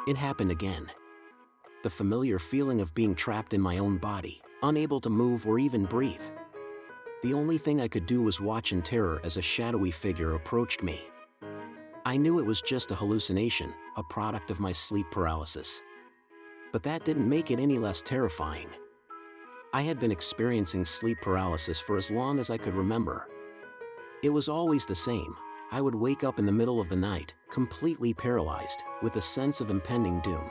It happened again. The familiar feeling of being trapped in my own body, unable to move or even breathe. The only thing I could do was watch in terror as a shadowy figure approached me. I knew it was just a hallucination, a product of my sleep paralysis. But that didn't make it any less terrifying. I had been experiencing sleep paralysis for as long as I could remember. It was always the same. I would wake up in the middle of the night, completely paralyzed, with a sense of impending doom.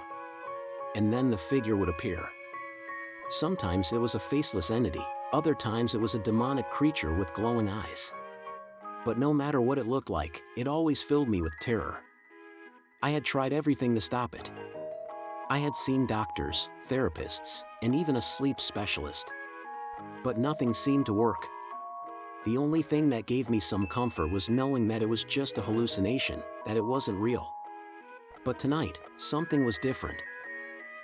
And then the figure would appear. Sometimes it was a faceless entity, other times it was a demonic creature with glowing eyes. But no matter what it looked like, it always filled me with terror. I had tried everything to stop it. I had seen doctors, therapists, and even a sleep specialist. But nothing seemed to work. The only thing that gave me some comfort was knowing that it was just a hallucination, that it wasn't real. But tonight, something was different.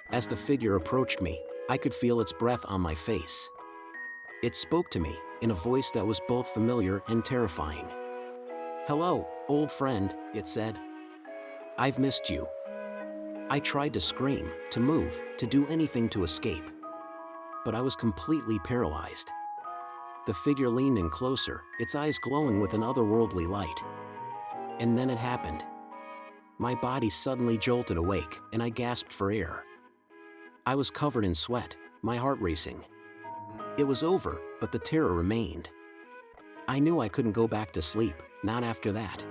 As the figure approached me, I could feel its breath on my face. It spoke to me, in a voice that was both familiar and terrifying. "Hello, old friend," it said. "I've missed you." I tried to scream, to move, to do anything to escape. But I was completely paralyzed. The figure leaned in closer, its eyes glowing with an otherworldly light. And then it happened. My body suddenly jolted awake, and I gasped for air. I was covered in sweat, my heart racing. It was over, but the terror remained. I knew I couldn't go back to sleep, not after that.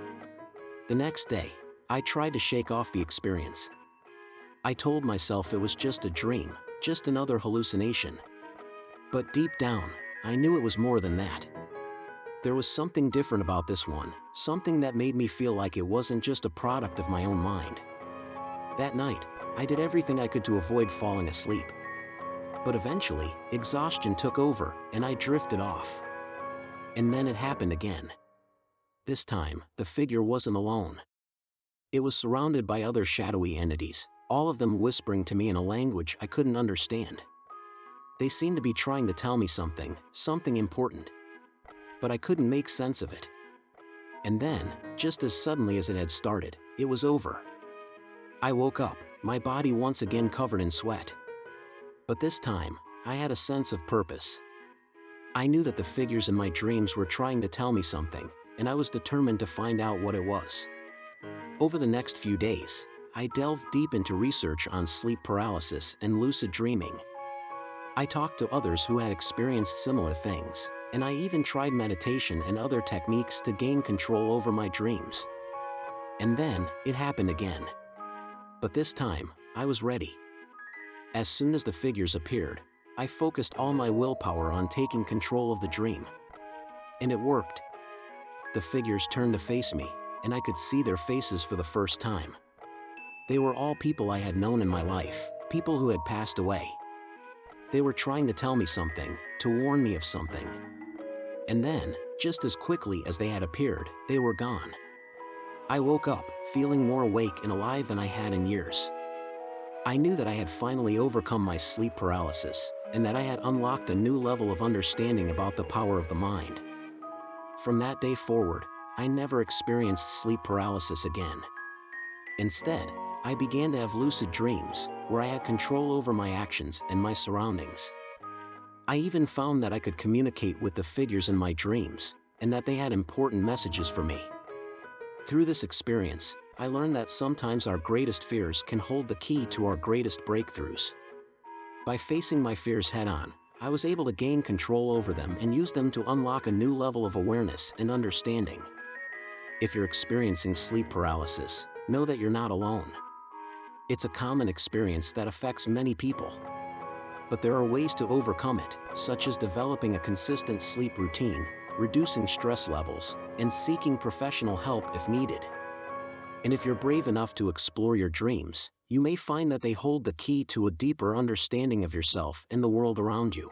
The next day, I tried to shake off the experience. I told myself it was just a dream, just another hallucination. But deep down, I knew it was more than that. There was something different about this one, something that made me feel like it wasn't just a product of my own mind. That night, I did everything I could to avoid falling asleep. But eventually, exhaustion took over, and I drifted off. And then it happened again. This time, the figure wasn't alone. It was surrounded by other shadowy entities, all of them whispering to me in a language I couldn't understand. They seemed to be trying to tell me something, something important. But I couldn't make sense of it. And then, just as suddenly as it had started, it was over. I woke up, my body once again covered in sweat. But this time, I had a sense of purpose. I knew that the figures in my dreams were trying to tell me something, and I was determined to find out what it was. Over the next few days, I delved deep into research on sleep paralysis and lucid dreaming. I talked to others who had experienced similar things, and I even tried meditation and other techniques to gain control over my dreams. And then, it happened again. But this time, I was ready. As soon as the figures appeared, I focused all my willpower on taking control of the dream. And it worked. The figures turned to face me, and I could see their faces for the first time. They were all people I had known in my life, people who had passed away. They were trying to tell me something, to warn me of something. And then, just as quickly as they had appeared, they were gone. I woke up, feeling more awake and alive than I had in years. I knew that I had finally overcome my sleep paralysis, and that I had unlocked a new level of understanding about the power of the mind. From that day forward, I never experienced sleep paralysis again. Instead, I began to have lucid dreams, where I had control over my actions and my surroundings. I even found that I could communicate with the figures in my dreams, and that they had important messages for me. Through this experience, I learned that sometimes our greatest fears can hold the key to our greatest breakthroughs. By facing my fears head-on, I was able to gain control over them and use them to unlock a new level of awareness and understanding. If you're experiencing sleep paralysis, know that you're not alone. It's a common experience that affects many people. But there are ways to overcome it, such as developing a consistent sleep routine, reducing stress levels, and seeking professional help if needed. And if you're brave enough to explore your dreams, you may find that they hold the key to a deeper understanding of yourself and the world around you.